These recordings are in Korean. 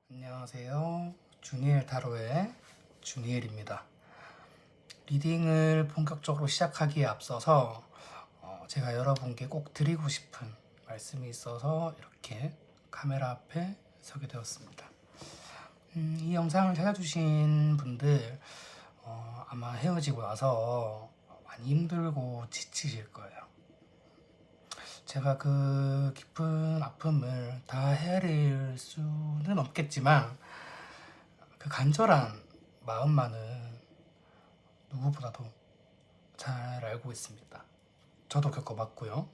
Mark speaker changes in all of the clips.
Speaker 1: 안녕하세요. 주니엘 타로의 주니엘입니다. 리딩을 본격적으로 시작하기에 앞서서 제가 여러분께 꼭 드리고 싶은 말씀이 있어서 이렇게 카메라 앞에 서게 되었습니다. 이 영상을 찾아주신 분들 아마 헤어지고 나서 많이 힘들고 지치실 거예요. 제가 그 깊은 아픔을 다 헤아릴 수는 없겠지만 그 간절한 마음만은 누구보다도 잘 알고 있습니다. 저도 겪어봤고요.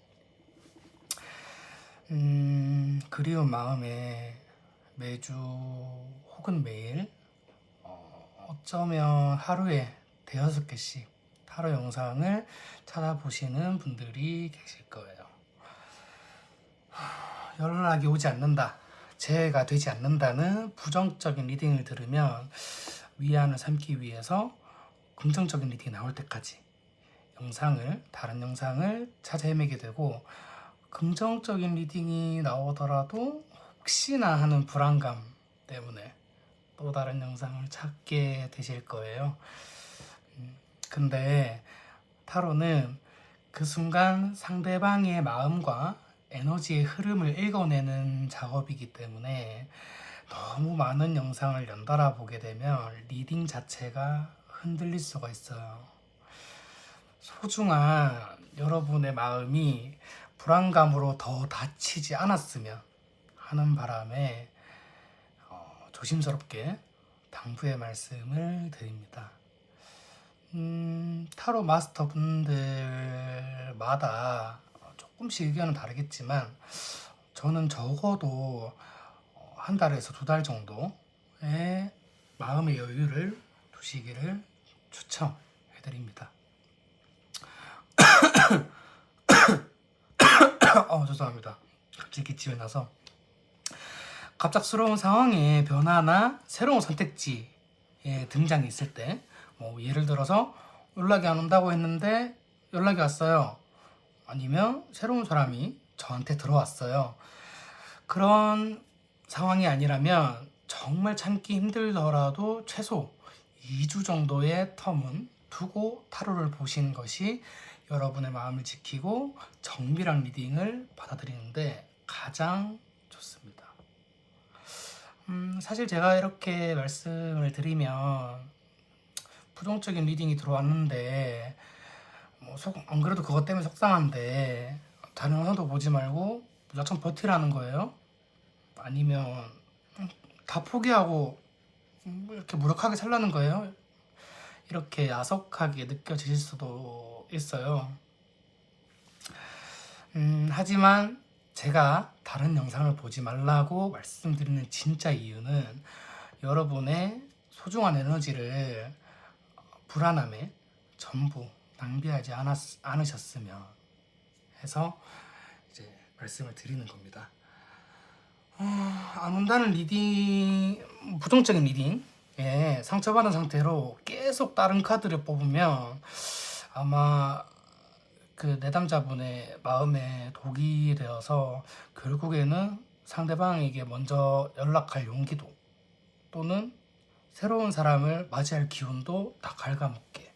Speaker 1: 그리운 마음에 매주 혹은 매일 어쩌면 하루에 대여섯 개씩 타로 영상을 찾아보시는 분들이 계실 거예요. 연락이 오지 않는다, 재해가 되지 않는다는 부정적인 리딩을 들으면 위안을 삼기 위해서 긍정적인 리딩이 나올 때까지 다른 영상을 찾아 헤매게 되고, 긍정적인 리딩이 나오더라도 혹시나 하는 불안감 때문에 또 다른 영상을 찾게 되실 거예요. 근데 타로는 그 순간 상대방의 마음과 에너지의 흐름을 읽어내는 작업이기 때문에 너무 많은 영상을 연달아 보게 되면 리딩 자체가 흔들릴 수가 있어요. 소중한 여러분의 마음이 불안감으로 더 다치지 않았으면 하는 바람에 조심스럽게 당부의 말씀을 드립니다. 타로 마스터 분들마다 조금씩 의견은 다르겠지만 저는 적어도 한 달에서 두 달 정도의 마음의 여유를 두시기를 추천해드립니다. 죄송합니다. 갑자기 기침이 나서. 갑작스러운 상황의 변화나 새로운 선택지의 등장이 있을 때, 예를 들어서 연락이 안 온다고 했는데 연락이 왔어요. 아니면 새로운 사람이 저한테 들어왔어요. 그런 상황이 아니라면 정말 참기 힘들더라도 최소 2주 정도의 텀은 두고 타로를 보시는 것이 여러분의 마음을 지키고 정밀한 리딩을 받아들이는데 가장 좋습니다. 사실 제가 이렇게 말씀을 드리면 부정적인 리딩이 들어왔는데 안 그래도 그것 때문에 속상한데 다른 하나도 보지 말고 무작정 버티라는 거예요? 아니면 다 포기하고 이렇게 무력하게 살라는 거예요? 이렇게 야속하게 느껴지실 수도 있어요. 하지만 제가 다른 영상을 보지 말라고 말씀드리는 진짜 이유는 여러분의 소중한 에너지를 불안함에 전부 낭비하지 않으셨으면 해서 이제 말씀을 드리는 겁니다. 안 온다는 리딩, 부정적인 리딩에 상처받은 상태로 계속 다른 카드를 뽑으면 아마 그 내담자분의 마음에 독이 되어서 결국에는 상대방에게 먼저 연락할 용기도 또는 새로운 사람을 맞이할 기운도 다 갉아먹게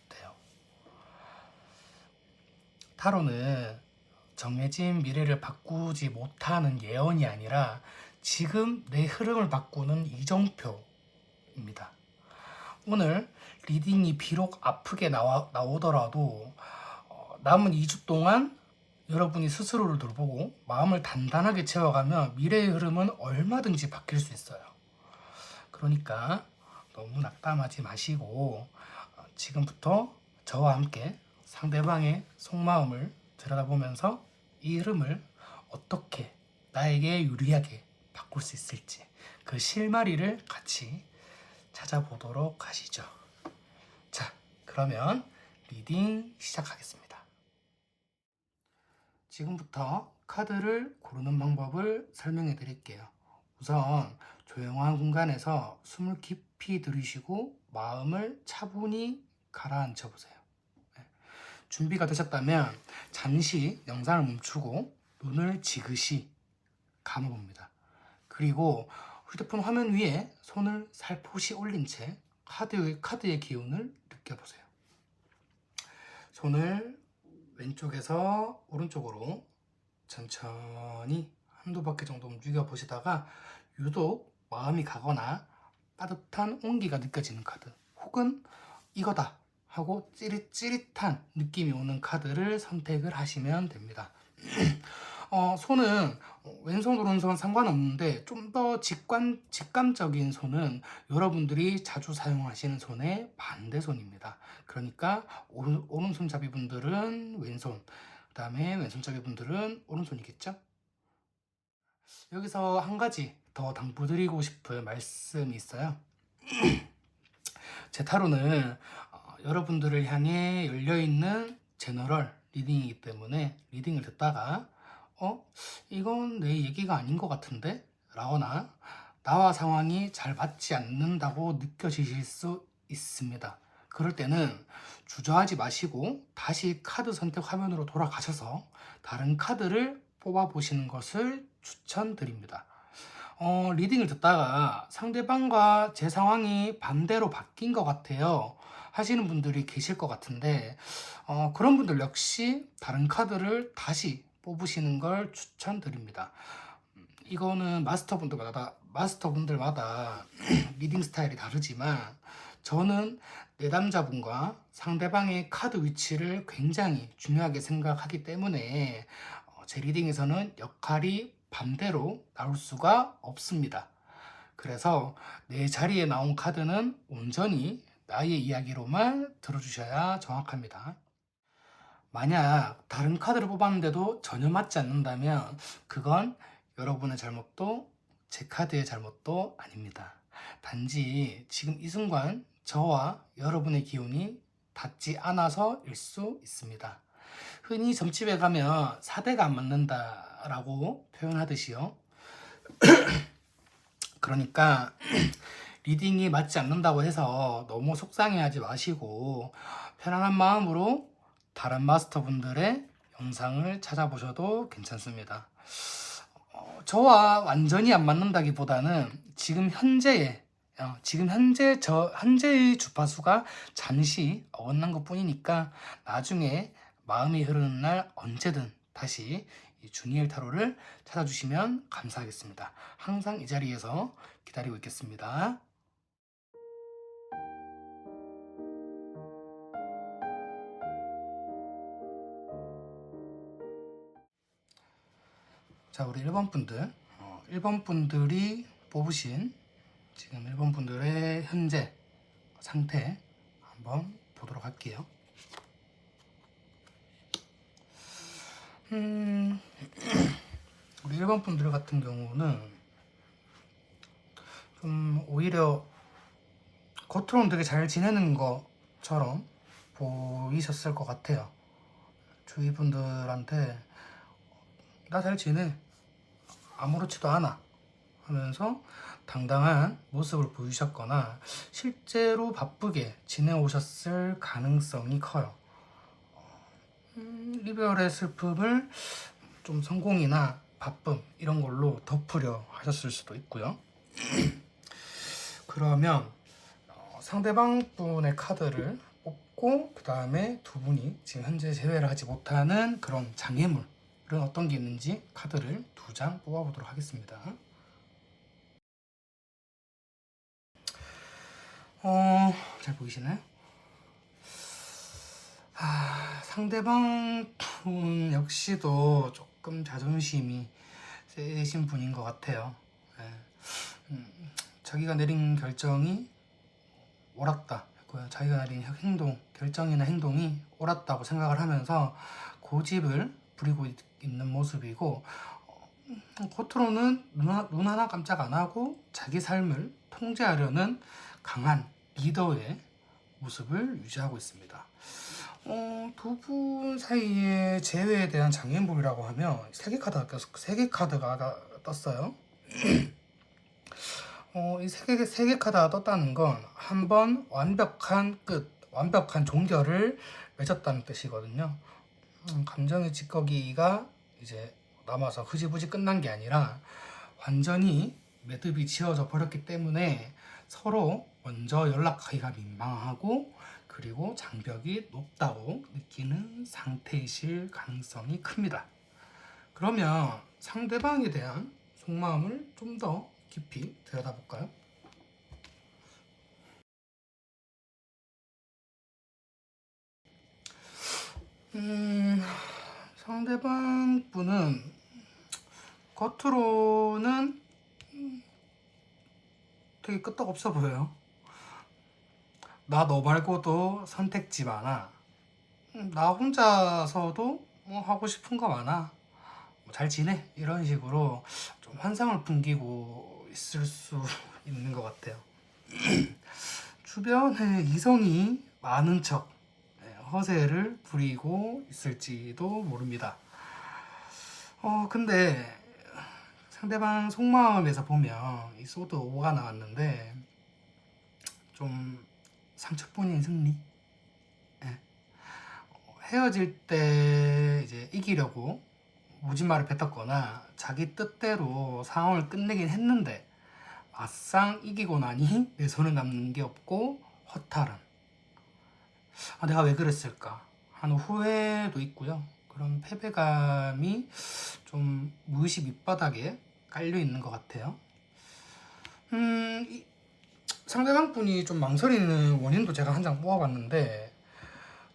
Speaker 1: 돼요. 타로는 정해진 미래를 바꾸지 못하는 예언이 아니라 지금 내 흐름을 바꾸는 이정표입니다. 오늘 리딩이 비록 아프게 나오더라도 남은 2주 동안 여러분이 스스로를 돌보고 마음을 단단하게 채워가면 미래의 흐름은 얼마든지 바뀔 수 있어요. 그러니까 너무 낙담하지 마시고 지금부터 저와 함께 상대방의 속마음을 들여다보면서 이 흐름을 어떻게 나에게 유리하게 바꿀 수 있을지 그 실마리를 같이 찾아보도록 하시죠. 자, 그러면 리딩 시작하겠습니다. 지금부터 카드를 고르는 방법을 설명해 드릴게요. 우선 조용한 공간에서 숨을 깊이 들이쉬고 마음을 차분히 가라앉혀 보세요. 준비가 되셨다면 잠시 영상을 멈추고 눈을 지그시 감아봅니다. 그리고 휴대폰 화면 위에 손을 살포시 올린 채 카드의 기운을 느껴보세요. 손을 왼쪽에서 오른쪽으로 천천히 한두 바퀴 정도 움직여 보시다가 유독 마음이 가거나 따뜻한 온기가 느껴지는 카드, 혹은 이거다 하고 찌릿찌릿한 느낌이 오는 카드를 선택을 하시면 됩니다. 손은 왼손 오른손 상관없는데 좀 더 직감적인 손은 여러분들이 자주 사용하시는 손의 반대손입니다. 그러니까 오른손잡이 분들은 왼손, 그 다음에 왼손잡이 분들은 오른손이겠죠. 여기서 한 가지 더 당부드리고 싶은 말씀이 있어요. 제 타로는 여러분들을 향해 열려있는 제너럴 리딩이기 때문에 리딩을 듣다가 이건 내 얘기가 아닌 것 같은데? 라거나 나와 상황이 잘 맞지 않는다고 느껴지실 수 있습니다. 그럴 때는 주저하지 마시고 다시 카드 선택 화면으로 돌아가셔서 다른 카드를 뽑아보시는 것을 추천드립니다. 리딩을 듣다가 상대방과 제 상황이 반대로 바뀐 것 같아요 하시는 분들이 계실 것 같은데 그런 분들 역시 다른 카드를 다시 뽑으시는 걸 추천드립니다. 이거는 마스터분들마다 리딩 스타일이 다르지만 저는 내담자분과 상대방의 카드 위치를 굉장히 중요하게 생각하기 때문에 제 리딩에서는 역할이 반대로 나올 수가 없습니다. 그래서 내 자리에 나온 카드는 온전히 나의 이야기로만 들어주셔야 정확합니다. 만약 다른 카드를 뽑았는데도 전혀 맞지 않는다면 그건 여러분의 잘못도 제 카드의 잘못도 아닙니다. 단지 지금 이 순간 저와 여러분의 기운이 닿지 않아서일 수 있습니다. 흔히 점집에 가면 사대가 안 맞는다 라고 표현하듯이요. 그러니까 리딩이 맞지 않는다고 해서 너무 속상해하지 마시고 편안한 마음으로 다른 마스터분들의 영상을 찾아보셔도 괜찮습니다. 저와 완전히 안 맞는다기보다는 지금 현재의 주파수가 잠시 어긋난 것 뿐이니까 나중에 마음이 흐르는 날 언제든 다시 이 주니엘 타로를 찾아주시면 감사하겠습니다. 항상 이 자리에서 기다리고 있겠습니다. 자, 우리 1번 분들, 1번 분들이 뽑으신 지금 1번 분들의 현재 상태 한번 보도록 할게요. 우리 1번 분들 같은 경우는 좀 오히려 겉으로는 되게 잘 지내는 것처럼 보이셨을 것 같아요. 주위 분들한테 나 잘 지내, 아무렇지도 않아 하면서 당당한 모습을 보이셨거나 실제로 바쁘게 지내오셨을 가능성이 커요. 이별의 슬픔을 좀 성공이나 바쁨 이런 걸로 덮으려 하셨을 수도 있고요. 그러면 상대방 분의 카드를 뽑고 그 다음에 두 분이 지금 현재 재회를 하지 못하는 그런 장애물은 어떤 게 있는지 카드를 2장 뽑아보도록 하겠습니다. 잘 보이시나요? 상대방 분 역시도 조금 자존심이 세신 분인 것 같아요. 자기가 내린 결정이 옳았다, 자기가 내린 결정이나 행동이 옳았다고 생각을 하면서 고집을 부리고 있는 모습이고 겉으로는 눈 하나 깜짝 안 하고 자기 삶을 통제하려는 강한 리더의 모습을 유지하고 있습니다. 두 분 사이의 재회에 대한 장애물이라고 하면 3개 카드가 떴어요. 이 세 개 카드가 떴다는 건 한 번 완벽한 끝, 완벽한 종결을 맺었다는 뜻이거든요. 감정의 찌꺼기가 이제 남아서 흐지부지 끝난 게 아니라 완전히 매듭이 지어져 버렸기 때문에 서로 먼저 연락하기가 민망하고 그리고 장벽이 높다고 느끼는 상태이실 가능성이 큽니다. 그러면 상대방에 대한 속마음을 좀 더 깊이 들여다볼까요? 상대방 분은 겉으로는 되게 끄떡없어 보여요. 나 너 말고도 선택지 많아. 나 혼자서도 뭐 하고 싶은 거 많아. 잘 지내? 이런 식으로 좀 환상을 풍기고 있을 수 있는 것 같아요. 주변에 이성이 많은 척 허세를 부리고 있을지도 모릅니다. 근데 상대방 속마음에서 보면 이 소드 5가 나왔는데 좀 상처뿐인 승리. 헤어질 때 이제 이기려고 무진말을 뱉었거나 자기 뜻대로 상황을 끝내긴 했는데 막상 이기고 나니 내 손에 남는 게 없고 허탈한, 내가 왜 그랬을까 하는 후회도 있고요. 그런 패배감이 좀 무의식 밑바닥에 깔려 있는 것 같아요. 상대방 분이 좀 망설이는 원인도 제가 한 장 뽑아봤는데,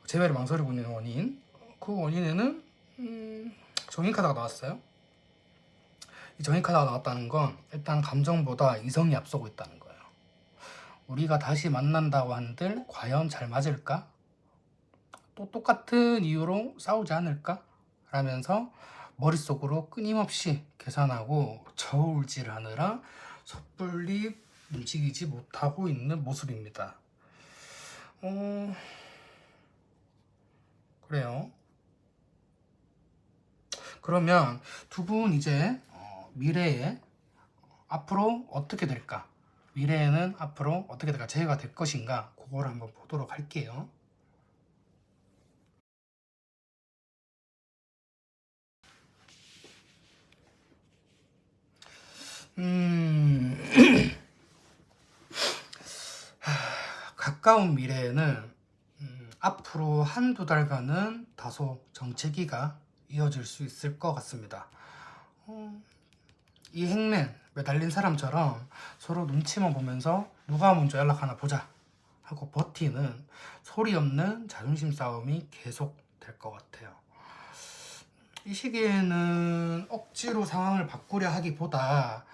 Speaker 1: 재회를 망설이고 있는 원인, 그 원인에는 정의 카드가 나왔어요. 이 정의 카드가 나왔다는 건 일단 감정보다 이성이 앞서고 있다는 거예요. 우리가 다시 만난다고 한들 과연 잘 맞을까? 또 똑같은 이유로 싸우지 않을까? 라면서 머릿속으로 끊임없이 계산하고 저울질하느라 섣불리 움직이지 못하고 있는 모습입니다. 그래요. 그러면 두 분 이제 미래에 앞으로 어떻게 될까? 미래에는 앞으로 어떻게 될까? 재해가 될 것인가? 그거를 한번 보도록 할게요. 가까운 미래에는 앞으로 한두 달간은 다소 정체기가 이어질 수 있을 것 같습니다. 이 행맨 매달린 사람처럼 서로 눈치만 보면서 누가 먼저 연락하나 보자 하고 버티는 소리 없는 자존심 싸움이 계속 될 것 같아요. 이 시기에는 억지로 상황을 바꾸려 하기보다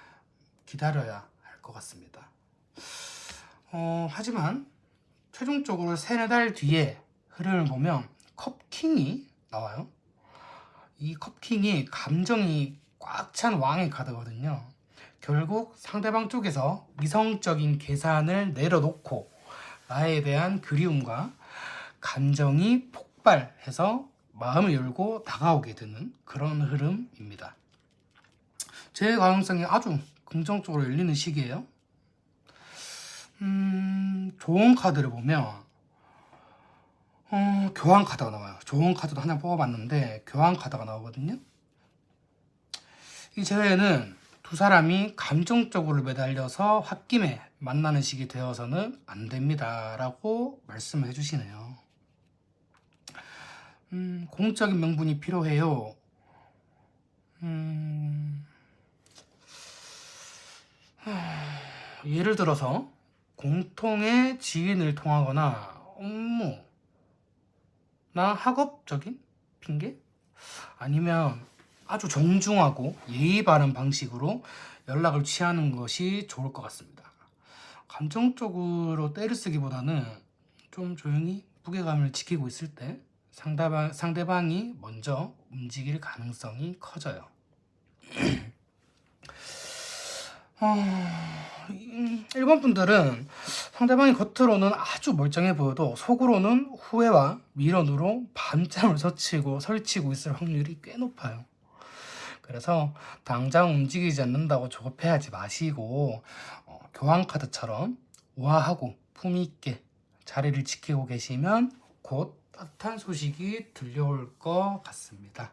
Speaker 1: 기다려야 할 것 같습니다. 하지만 최종적으로 3-4달 뒤에 흐름을 보면 컵킹이 나와요. 이 컵킹이 감정이 꽉 찬 왕의 카드거든요. 결국 상대방 쪽에서 이성적인 계산을 내려놓고 나에 대한 그리움과 감정이 폭발해서 마음을 열고 다가오게 되는 그런 흐름입니다. 제 가능성이 아주 긍정적으로 열리는 시기예요. 좋은 카드를 보면 교환 카드가 나와요. 좋은 카드도 하나 뽑아봤는데 교환 카드가 나오거든요. 이 재회는 두 사람이 감정적으로 매달려서 홧김에 만나는 시기 되어서는 안 됩니다 라고 말씀을 해주시네요. 공적인 명분이 필요해요. 예를 들어서 공통의 지인을 통하거나 업무 나 학업적인 핑계? 아니면 아주 정중하고 예의 바른 방식으로 연락을 취하는 것이 좋을 것 같습니다. 감정적으로 때를 쓰기보다는 좀 조용히 무게감을 지키고 있을 때 상대방이 먼저 움직일 가능성이 커져요. 1번 분들은 상대방이 겉으로는 아주 멀쩡해 보여도 속으로는 후회와 미련으로 밤잠을 설치고 있을 확률이 꽤 높아요. 그래서 당장 움직이지 않는다고 조급해하지 마시고 교황 카드처럼 우아하고 품위 있게 자리를 지키고 계시면 곧 따뜻한 소식이 들려올 것 같습니다.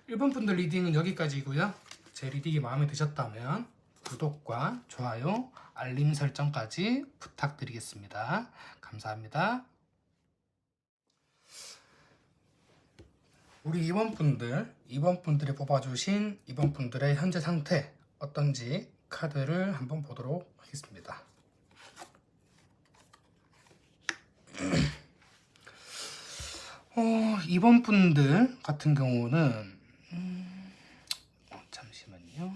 Speaker 1: 1번 분들 리딩은 여기까지고요. 제 리딩이 마음에 드셨다면 구독과 좋아요, 알림 설정까지 부탁드리겠습니다. 감사합니다. 우리 2번 분들이 뽑아주신 2번 분들의 현재 상태 어떤지 카드를 한번 보도록 하겠습니다. 2번 분들 같은 경우는 잠시만요.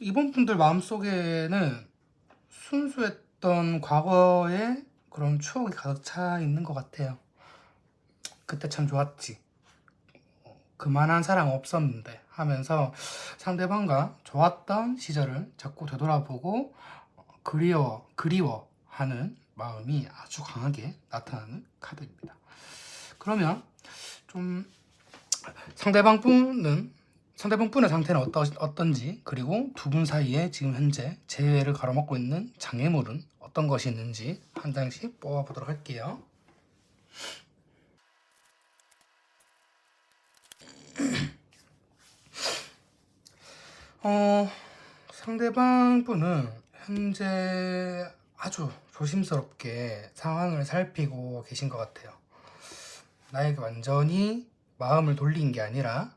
Speaker 1: 2번 분들 마음속에는 순수했던 과거의 그런 추억이 가득 차 있는 것 같아요. 그때 참 좋았지. 그만한 사랑 없었는데 하면서 상대방과 좋았던 시절을 자꾸 되돌아보고 그리워하는 마음이 아주 강하게 나타나는 카드입니다. 그러면 좀 상대방분의 상태는 어떤지, 그리고 두 분 사이에 지금 현재 재회를 가로막고 있는 장애물은 어떤 것이 있는지 한 장씩 뽑아보도록 할게요. 상대방 분은 현재 아주 조심스럽게 상황을 살피고 계신 것 같아요. 나에게 완전히 마음을 돌린 게 아니라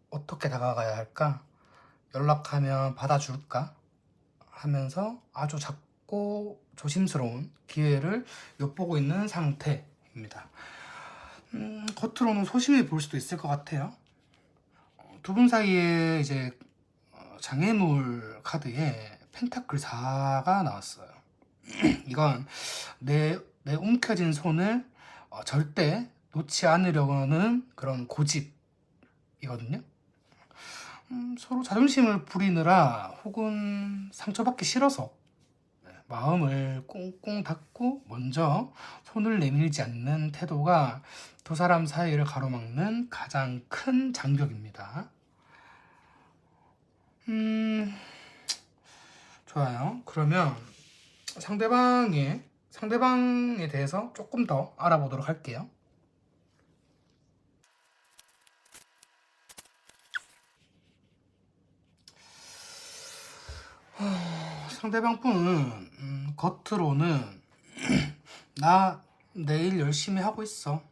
Speaker 1: 어떻게 다가가야 할까? 연락하면 받아줄까? 하면서 아주 작고 조심스러운 기회를 엿보고 있는 상태입니다. 겉으로는 소심해 보일 수도 있을 것 같아요. 두 분 사이에 이제 장애물 카드에 펜타클 4가 나왔어요. 이건 내 움켜진 손을 절대 놓지 않으려는 그런 고집이거든요. 서로 자존심을 부리느라 혹은 상처받기 싫어서 마음을 꽁꽁 닫고 먼저 손을 내밀지 않는 태도가 두 사람 사이를 가로막는 가장 큰 장벽입니다. 좋아요. 그러면 상대방에 대해서 조금 더 알아보도록 할게요. 상대방 분은 겉으로는 나 내일 열심히 하고 있어,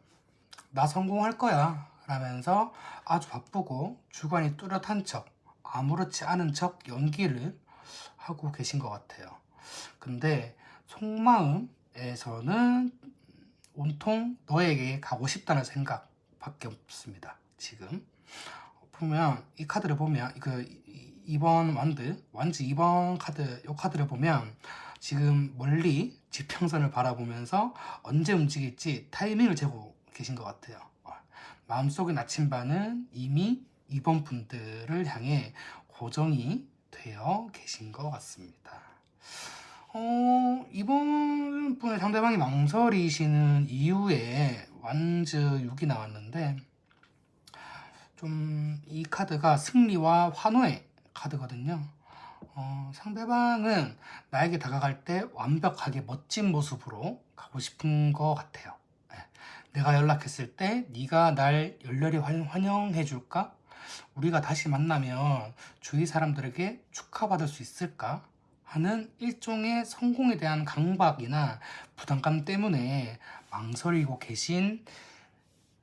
Speaker 1: 나 성공할 거야 라면서 아주 바쁘고 주관이 뚜렷한 척, 아무렇지 않은 척 연기를 하고 계신 것 같아요. 근데 속마음에서는 온통 너에게 가고 싶다는 생각밖에 없습니다. 지금 보면 이 카드를 보면 2번 완즈 2번 카드, 이 카드를 보면 지금 멀리 지평선을 바라보면서 언제 움직일지 타이밍을 재고 계신 것 같아요. 마음속의 나침반은 이미 2번 분들을 향해 고정이 되어 계신 것 같습니다. 2번 분의 상대방이 망설이시는 이유에 완즈 6이 나왔는데 좀 이 카드가 승리와 환호의 카드거든요. 상대방은 나에게 다가갈 때 완벽하게 멋진 모습으로 가고 싶은 것 같아요. 내가 연락했을 때 네가 날 열렬히 환영해 줄까? 우리가 다시 만나면 주위 사람들에게 축하받을 수 있을까? 하는 일종의 성공에 대한 강박이나 부담감 때문에 망설이고 계신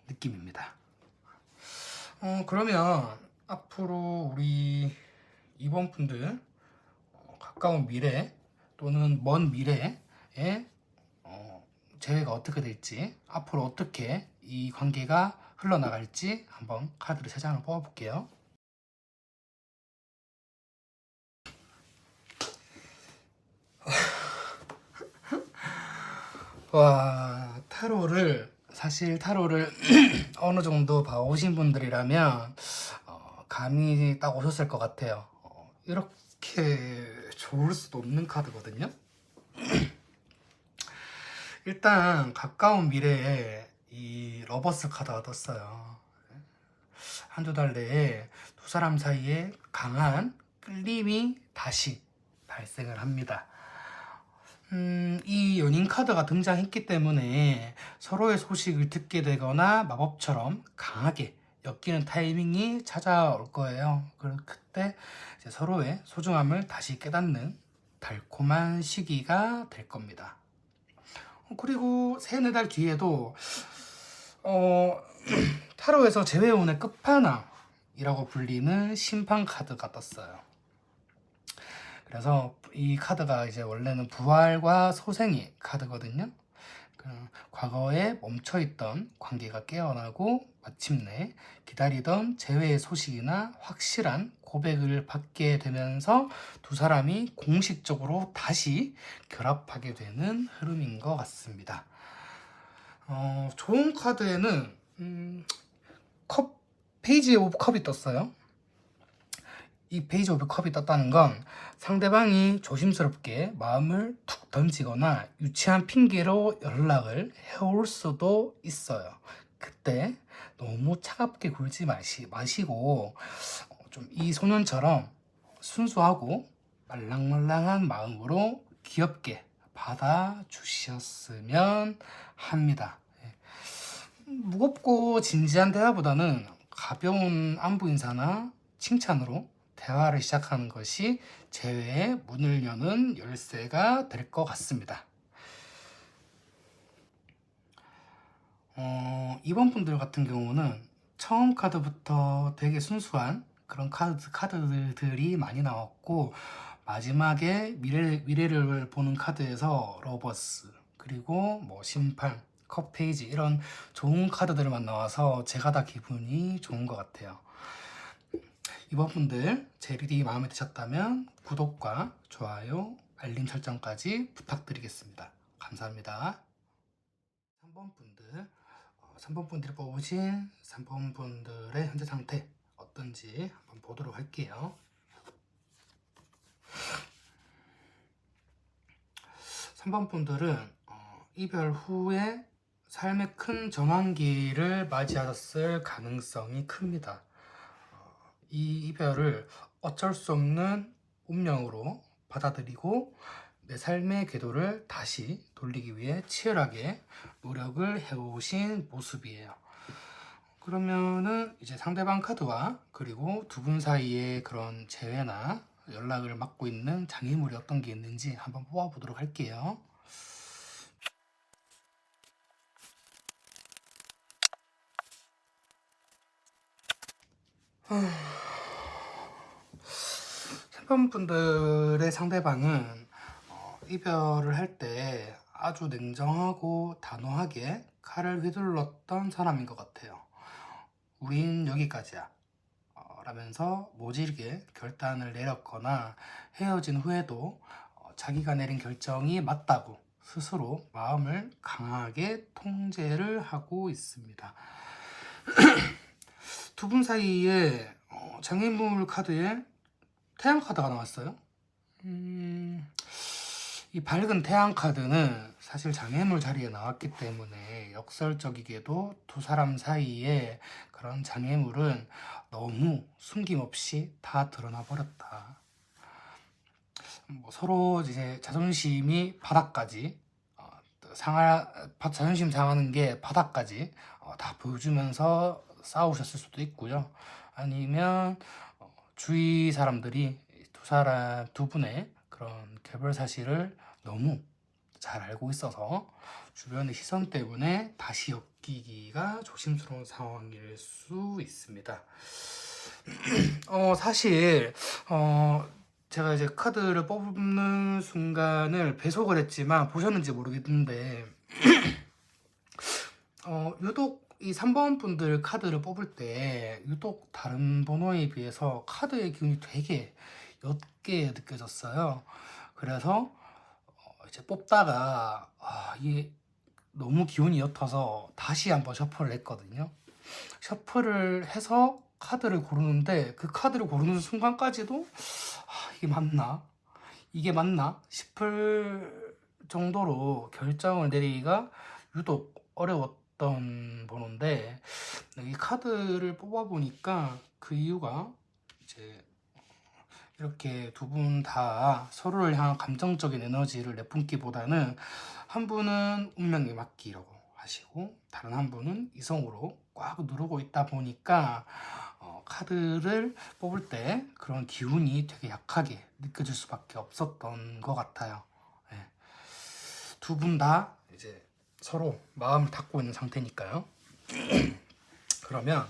Speaker 1: 느낌입니다. 그러면 앞으로 우리 2번 분들 가까운 미래 또는 먼 미래에 재회가 어떻게 될지, 앞으로 어떻게 이 관계가 흘러나갈지 한번 카드를 3장을 뽑아볼게요. 와, 사실 타로를 어느 정도 봐오신 분들이라면 감이 딱 오셨을 것 같아요. 이렇게 좋을 수도 없는 카드거든요. 일단 가까운 미래에 이 러버스 카드가 떴어요. 한두 달 내에 두 사람 사이에 강한 끌림이 다시 발생을 합니다. 이 연인 카드가 등장했기 때문에 서로의 소식을 듣게 되거나 마법처럼 강하게 엮이는 타이밍이 찾아올 거예요. 그때 이제 서로의 소중함을 다시 깨닫는 달콤한 시기가 될 겁니다. 그리고 3-4달 뒤에도 타로에서 재회운의 끝판왕이라고 불리는 심판 카드가 떴어요. 그래서 이 카드가 이제 원래는 부활과 소생의 카드거든요. 과거에 멈춰있던 관계가 깨어나고 마침내 기다리던 재회의 소식이나 확실한 고백을 받게 되면서 두 사람이 공식적으로 다시 결합하게 되는 흐름인 것 같습니다. 좋은 카드에는 페이지 오브 컵이 떴어요. 이 페이지 오브 컵이 떴다는 건 상대방이 조심스럽게 마음을 툭 던지거나 유치한 핑계로 연락을 해올 수도 있어요. 그때 너무 차갑게 굴지 마시고 좀 이 소년처럼 순수하고 말랑말랑한 마음으로 귀엽게 받아주셨으면 합니다. 무겁고 진지한 대화보다는 가벼운 안부 인사나 칭찬으로 대화를 시작하는 것이 재회의 문을 여는 열쇠가 될 것 같습니다. 이번 분들 같은 경우는 처음 카드부터 되게 순수한 그런 카드들이 많이 나왔고, 마지막에 미래를 보는 카드에서 러버스, 그리고 뭐 심판, 컵 페이지, 이런 좋은 카드들만 나와서 제가 다 기분이 좋은 것 같아요. 이번 분들 제 리딩이 마음에 드셨다면 구독과 좋아요, 알림 설정까지 부탁드리겠습니다. 감사합니다. 3번 분들이 뽑으신 3번 분들의 현재 상태 어떤지 한번 보도록 할게요. 3번 분들은 이별 후에 삶의 큰 전환기를 맞이하셨을 가능성이 큽니다. 이 이별을 어쩔 수 없는 운명으로 받아들이고 내 삶의 궤도를 다시 돌리기 위해 치열하게 노력을 해오신 모습이에요. 그러면은 이제 상대방 카드와 그리고 두 분 사이에 그런 재회나 연락을 맡고 있는 장애물이 어떤 게 있는지 한번 뽑아보도록 할게요. 분들의 상대방은 이별을 할 때 아주 냉정하고 단호하게 칼을 휘둘렀던 사람인 것 같아요. 우린 여기까지야 라면서 모질게 결단을 내렸거나 헤어진 후에도 자기가 내린 결정이 맞다고 스스로 마음을 강하게 통제를 하고 있습니다. 두 분 사이에 장애물 카드에 태양 카드가 나왔어요. 이 밝은 태양 카드는 사실 장애물 자리에 나왔기 때문에 역설적이게도 두 사람 사이에 그런 장애물은 너무 숨김없이 다 드러나 버렸다. 서로 이제 자존심이 바닥까지 자존심 상하는 게 바닥까지 다 보여주면서 싸우셨을 수도 있고요. 아니면 주위 사람들이 두 분의 그런 개별 사실을 너무 잘 알고 있어서 주변의 시선 때문에 다시 엮이기가 조심스러운 상황일 수 있습니다. 사실 제가 이제 카드를 뽑는 순간을 배속을 했지만 보셨는지 모르겠는데 유독 이 3번 분들 카드를 뽑을 때 유독 다른 번호에 비해서 카드의 기운이 되게 옅게 느껴졌어요. 그래서 이제 뽑다가 이게 너무 기운이 옅어서 다시 한번 셔플을 했거든요. 셔플을 해서 카드를 고르는데 그 카드를 고르는 순간까지도 이게 맞나 싶을 정도로 결정을 내리기가 유독 없었던 번호인데 이 카드를 뽑아보니까 그 이유가 이제 이렇게 두 분 다 서로를 향한 감정적인 에너지를 내뿜기보다는 한 분은 운명에 맡기라고 하시고 다른 한 분은 이성으로 꽉 누르고 있다 보니까 카드를 뽑을 때 그런 기운이 되게 약하게 느껴질 수밖에 없었던 것 같아요. 네. 두 분 다 이제 서로 마음을 닫고 있는 상태니까요. 그러면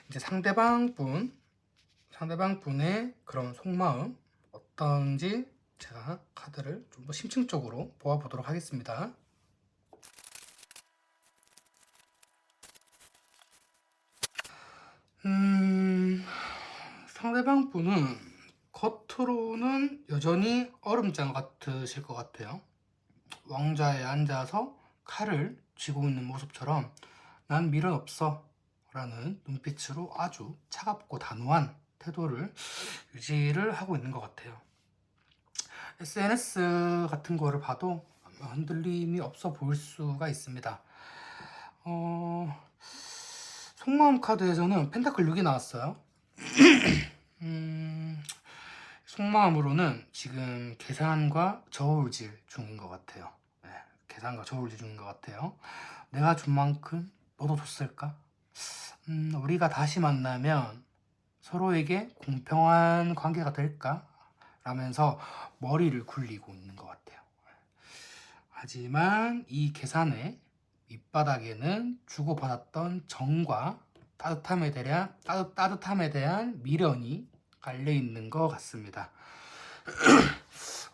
Speaker 1: 이제 상대방 분의 그런 속마음 어떤지 제가 카드를 좀 더 심층적으로 보아보도록 하겠습니다. 상대방 분은 겉으로는 여전히 얼음장 같으실 것 같아요. 왕좌에 앉아서 칼을 쥐고 있는 모습처럼 난 미련 없어 라는 눈빛으로 아주 차갑고 단호한 태도를 유지를 하고 있는 것 같아요. SNS 같은 거를 봐도 흔들림이 없어 보일 수가 있습니다. 속마음 카드에서는 펜타클 6이 나왔어요. 속마음으로는 지금 계산과 저울질 중인 것 같아요. 네, 계산과 저울질 중인 것 같아요. 내가 준 만큼 너도 줬을까? 우리가 다시 만나면 서로에게 공평한 관계가 될까? 라면서 머리를 굴리고 있는 것 같아요. 하지만 이 계산의 밑바닥에는 주고받았던 정과 따뜻함에 대한 미련이 깔려 있는 것 같습니다.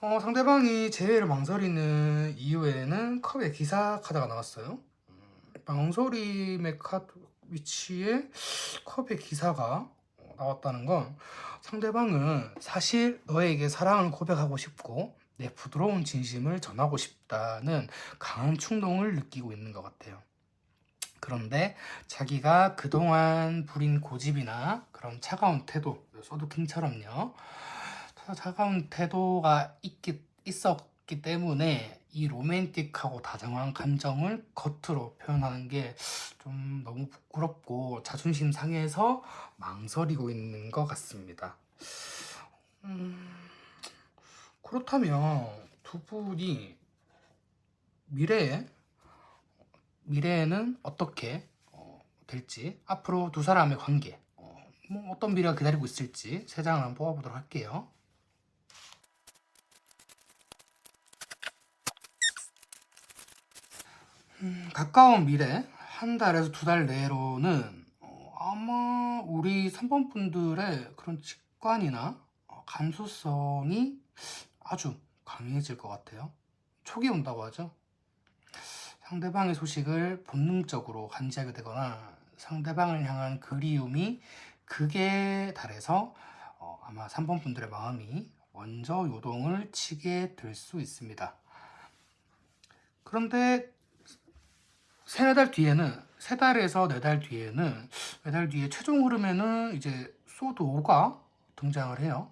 Speaker 1: 상대방이 재회를 망설이는 이유에는 컵의 기사 카드가 나왔어요. 망설임의 카드 위치에 컵의 기사가 나왔다는 건 상대방은 사실 너에게 사랑을 고백하고 싶고 내 부드러운 진심을 전하고 싶다는 강한 충동을 느끼고 있는 것 같아요. 그런데 자기가 그동안 부린 고집이나 그런 차가운 태도, 소드킹처럼요. 차가운 태도가 있었기 때문에 이 로맨틱하고 다정한 감정을 겉으로 표현하는 게 좀 너무 부끄럽고 자존심 상해서 망설이고 있는 것 같습니다. 그렇다면 두 분이 미래에는 어떻게 될지, 앞으로 두 사람의 관계 뭐 어떤 미래가 기다리고 있을지 세 장을 한번 뽑아보도록 할게요. 가까운 미래 한 달에서 두 달 내로는 아마 우리 3번 분들의 그런 직관이나 감수성이 아주 강해질 것 같아요. 촉이 온다고 하죠. 상대방의 소식을 본능적으로 간지하게 되거나 상대방을 향한 그리움이 극에 달해서 아마 3번 분들의 마음이 먼저 요동을 치게 될 수 있습니다. 그런데 세 달에서 네 달 뒤에는, 네 달 뒤에 최종 흐름에는 이제 소드 5가 등장을 해요.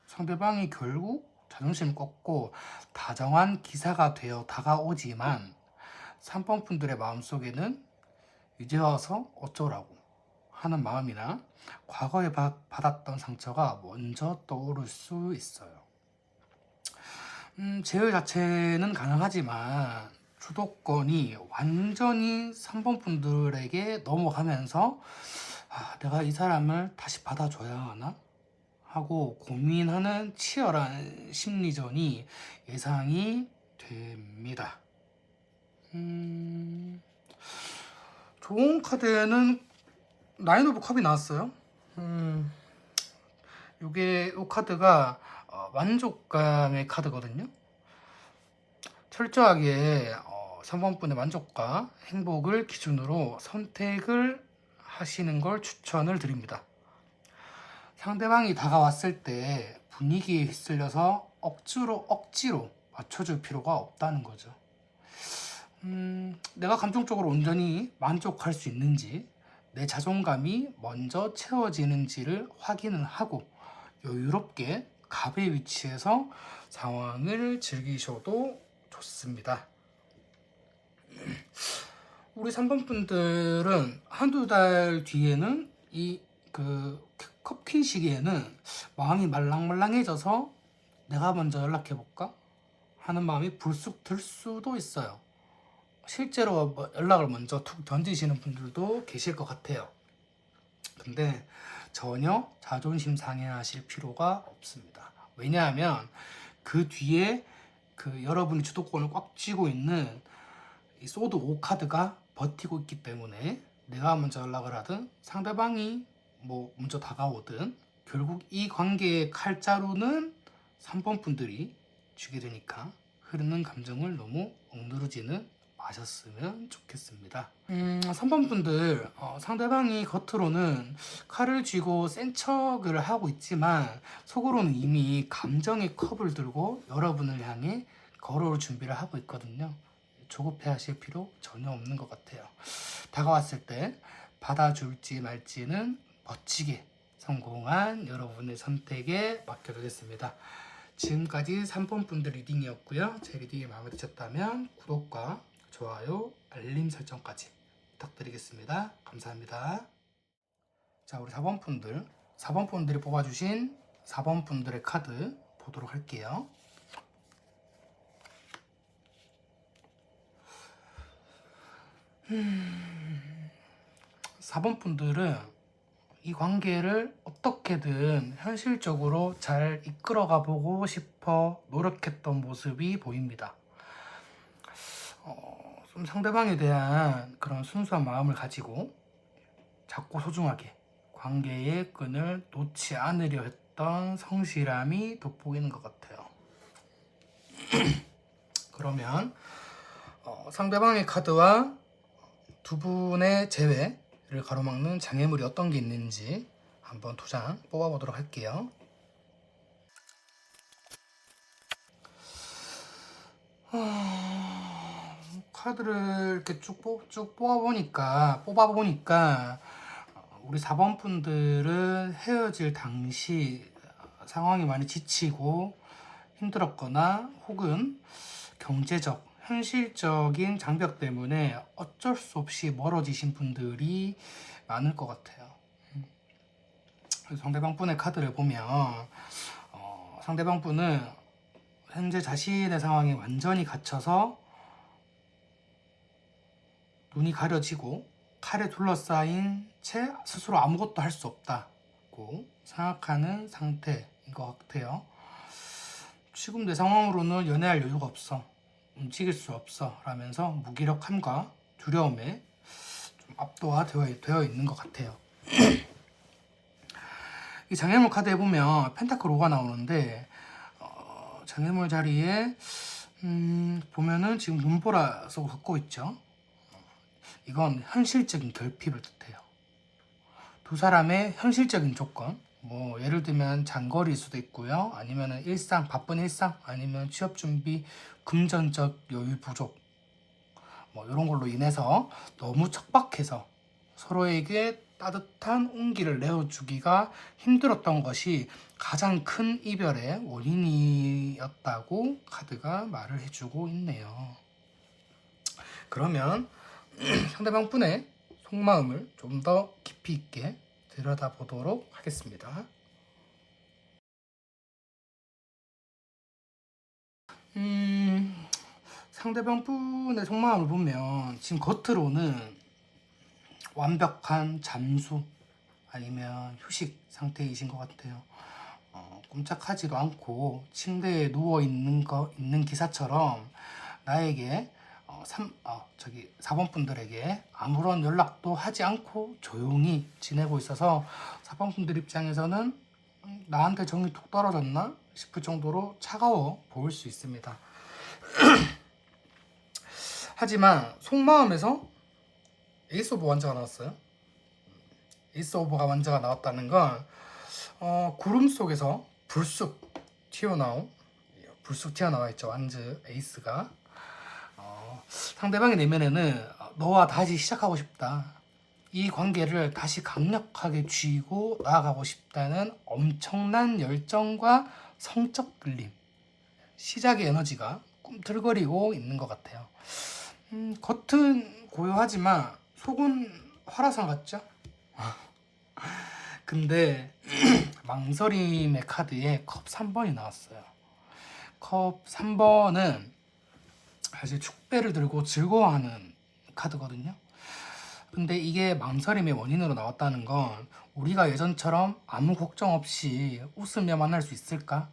Speaker 1: 상대방이 결국 자존심을 꺾고 다정한 기사가 되어 다가오지만 3번 분들의 마음속에는 이제 와서 어쩌라고 하는 마음이나 과거에 받았던 상처가 먼저 떠오를 수 있어요. 제어 자체는 가능하지만 주도권이 완전히 3번 분들에게 넘어가면서 내가 이 사람을 다시 받아줘야 하나? 하고 고민하는 치열한 심리전이 예상이 됩니다. 좋은 카드에는 나인 오브 컵이 나왔어요. 이 카드가 만족감의 카드거든요. 철저하게 3번 분의 만족과 행복을 기준으로 선택을 하시는 걸 추천을 드립니다. 상대방이 다가왔을 때 분위기에 휩쓸려서 억지로 맞춰줄 필요가 없다는 거죠. 내가 감정적으로 온전히 만족할 수 있는지, 내 자존감이 먼저 채워지는지를 확인을 하고 여유롭게 갑의 위치에서 상황을 즐기셔도 좋습니다. 우리 3번 분들은 한두 달 뒤에는 이 그 컵킨 시기에는 마음이 말랑말랑해져서 내가 먼저 연락해볼까 하는 마음이 불쑥 들 수도 있어요. 실제로 뭐 연락을 먼저 툭 던지시는 분들도 계실 것 같아요. 근데 전혀 자존심 상해하실 필요가 없습니다. 왜냐하면 그 뒤에 그 여러분이 주도권을 꽉 쥐고 있는 이 소드 5 카드가 버티고 있기 때문에 내가 먼저 연락을 하든 상대방이 뭐 먼저 다가오든 결국 이 관계의 칼자루는 3번 분들이 쥐게 되니까 흐르는 감정을 너무 억누르지는 마셨으면 좋겠습니다. 3번 분들 상대방이 겉으로는 칼을 쥐고 센 척을 하고 있지만 속으로는 이미 감정의 컵을 들고 여러분을 향해 걸어올 준비를 하고 있거든요. 조급해 하실 필요 전혀 없는 것 같아요. 다가왔을 때 받아줄지 말지는 멋지게 성공한 여러분의 선택에 맡겨두겠습니다. 지금까지 3번 분들 리딩이었고요. 제 리딩이 마음에 드셨다면 구독과 좋아요, 알림 설정까지 부탁드리겠습니다. 감사합니다. 자, 우리 4번 분들이 뽑아주신 4번 분들의 카드 보도록 할게요. 4번 분들은 이 관계를 어떻게든 현실적으로 잘 이끌어가 보고 싶어 노력했던 모습이 보입니다. 좀 상대방에 대한 그런 순수한 마음을 가지고 작고 소중하게 관계의 끈을 놓지 않으려 했던 성실함이 돋보이는 것 같아요. 그러면 상대방의 카드와 두 분의 재회를 가로막는 장애물이 어떤 게 있는지 한번 두 장 뽑아보도록 할게요. 카드를 이렇게 쭉 뽑아보니까 우리 4번 분들은 헤어질 당시 상황이 많이 지치고 힘들었거나 혹은 경제적, 현실적인 장벽 때문에 어쩔 수 없이 멀어지신 분들이 많을 것 같아요. 그래서 상대방 분의 카드를 보면 상대방 분은 현재 자신의 상황에 완전히 갇혀서 눈이 가려지고 칼에 둘러싸인 채 스스로 아무것도 할 수 없다고 생각하는 상태인 것 같아요. 지금 내 상황으로는 연애할 여유가 없어, 움직일 수 없어 라면서 무기력함과 두려움에 좀 압도되어 있는 것 같아요. 이 장애물 카드에 보면 펜타클 5가 나오는데 장애물 자리에 보면은 지금 눈보라 쓰고 걷고 있죠. 이건 현실적인 결핍을 뜻해요. 두 사람의 현실적인 조건, 뭐 예를 들면 장거리일 수도 있고요, 아니면 바쁜 일상, 아니면 취업 준비, 금전적 여유 부족, 뭐 이런 걸로 인해서 너무 척박해서 서로에게 따뜻한 온기를 내어주기가 힘들었던 것이 가장 큰 이별의 원인이었다고 카드가 말을 해주고 있네요. 그러면 상대방 분의 속마음을 좀 더 깊이 있게 들여다보도록 하겠습니다. 상대방 분의 속마음을 보면 지금 겉으로는 완벽한 잠수 아니면 휴식 상태이신 것 같아요. 꼼짝하지도 않고 침대에 누워 있는 기사처럼 나에게 4번 분들에게 아무런 연락도 하지 않고 조용히 지내고 있어서 4번 분들 입장에서는 나한테 정이 툭 떨어졌나 싶을 정도로 차가워 보일 수 있습니다. 하지만 속마음에서 에이스 오브 완자가 나왔어요. 에이스 오브 완자가 나왔다는 건 구름 속에서 불쑥 튀어나와 있죠. 완즈 에이스가 상대방의 내면에는 너와 다시 시작하고 싶다, 이 관계를 다시 강력하게 쥐고 나아가고 싶다는 엄청난 열정과 성적 끌림, 시작의 에너지가 꿈틀거리고 있는 것 같아요. 겉은 고요하지만 속은 화라산 같죠? 근데 망설임의 카드에 컵 3번이 나왔어요. 컵 3번은 사실 축배를 들고 즐거워하는 카드거든요. 근데 이게 망설임의 원인으로 나왔다는 건 우리가 예전처럼 아무 걱정 없이 웃으며 만날 수 있을까?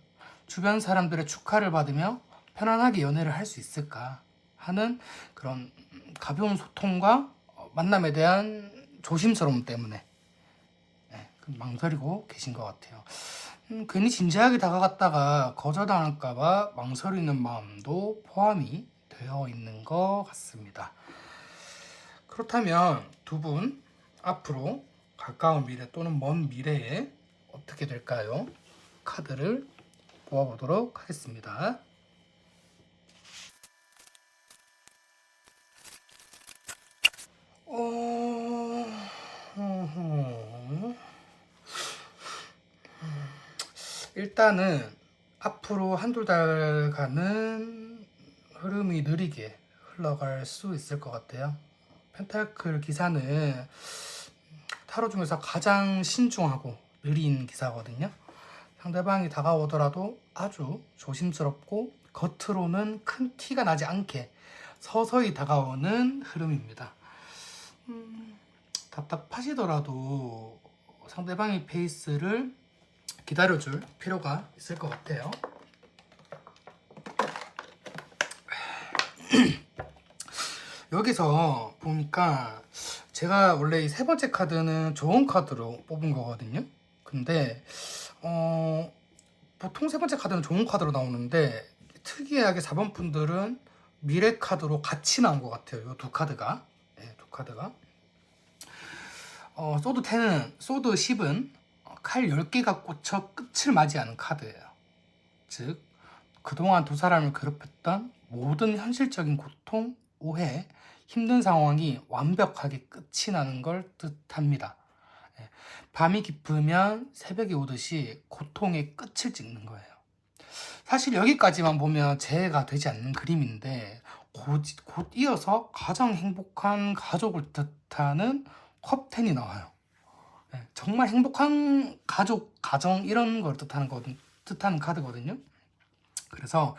Speaker 1: 주변 사람들의 축하를 받으며 편안하게 연애를 할 수 있을까? 하는 그런 가벼운 소통과 만남에 대한 조심스러움 때문에 망설이고 계신 것 같아요. 괜히 진지하게 다가갔다가 거절당할까봐 망설이는 마음도 포함이 되어 있는 것 같습니다. 그렇다면 두 분 앞으로 가까운 미래 또는 먼 미래에 어떻게 될까요? 카드를 뽑아보도록 하겠습니다. 일단은 앞으로 한두 달간은 흐름이 느리게 흘러갈 수 있을 것 같아요. 펜타클 기사는 타로 중에서 가장 신중하고 느린 기사거든요. 상대방이 다가오더라도 아주 조심스럽고 겉으로는 큰 티가 나지 않게 서서히 다가오는 흐름입니다. 답답하시더라도 상대방의 페이스를 기다려줄 필요가 있을 것 같아요. 여기서 보니까 제가 원래 이 세 번째 카드는 좋은 카드로 뽑은 거거든요. 근데 보통 세 번째 카드는 좋은 카드로 나오는데 특이하게 4번 분들은 미래 카드로 같이 나온 것 같아요. 이 두 카드가. 네, 두 카드가. 소드 10은, 소드 10은 칼 10개가 꽂혀 끝을 맞이하는 카드예요. 즉, 그동안 두 사람을 괴롭혔던 모든 현실적인 고통, 오해, 힘든 상황이 완벽하게 끝이 나는 걸 뜻합니다. 밤이 깊으면 새벽이 오듯이 고통의 끝을 찍는 거예요. 사실 여기까지만 보면 재해가 되지 않는 그림인데 곧 이어서 가장 행복한 가족을 뜻하는 컵 10이 나와요. 정말 행복한 가족, 가정 이런 걸 뜻하는 카드거든요. 그래서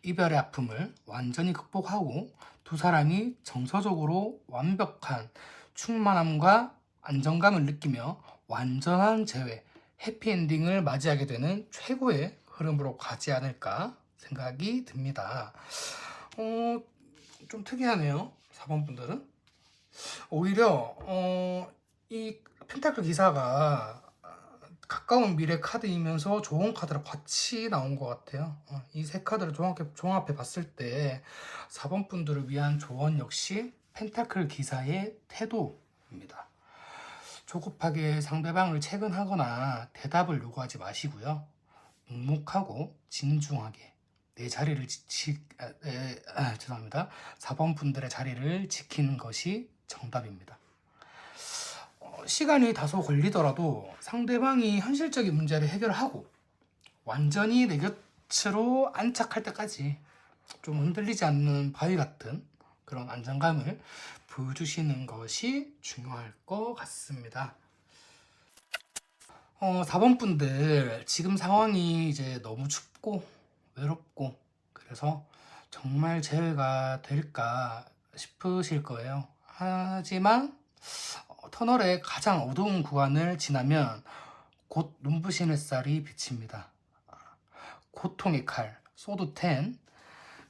Speaker 1: 이별의 아픔을 완전히 극복하고 두 사람이 정서적으로 완벽한 충만함과 안정감을 느끼며 완전한 재회, 해피엔딩을 맞이하게 되는 최고의 흐름으로 가지 않을까 생각이 듭니다. 좀 특이하네요. 4번 분들은. 오히려 이 펜타클 기사가 가까운 미래 카드이면서 좋은 카드랑 같이 나온 것 같아요. 이 세 카드를 종합해 봤을 때 4번 분들을 위한 조언 역시 펜타클 기사의 태도입니다. 조급하게 상대방을 채근하거나 대답을 요구하지 마시고요. 묵묵하고 진중하게 내 자리를 죄송합니다. 4번 분들의 자리를 지키는 것이 정답입니다. 시간이 다소 걸리더라도 상대방이 현실적인 문제를 해결하고 완전히 내 곁으로 안착할 때까지 좀 흔들리지 않는 바위 같은 그런 안정감을 보여주시는 것이 중요할 것 같습니다. 4번 분들 지금 상황이 이제 너무 춥고 외롭고 그래서 정말 재회가 될까 싶으실 거예요. 하지만 터널의 가장 어두운 구간을 지나면 곧 눈부신 햇살이 비칩니다. 고통의 칼, 소드 10.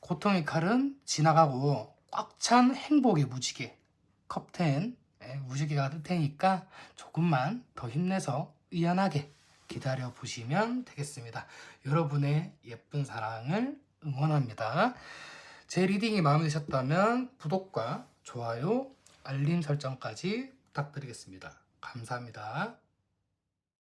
Speaker 1: 고통의 칼은 지나가고 꽉 찬 행복의 무지개, 컵 10. 무지개가 뜰 테니까 조금만 더 힘내서 의연하게 기다려 보시면 되겠습니다. 여러분의 예쁜 사랑을 응원합니다. 제 리딩이 마음에 드셨다면 구독과 좋아요, 알림 설정까지 부탁드리겠습니다. 감사합니다.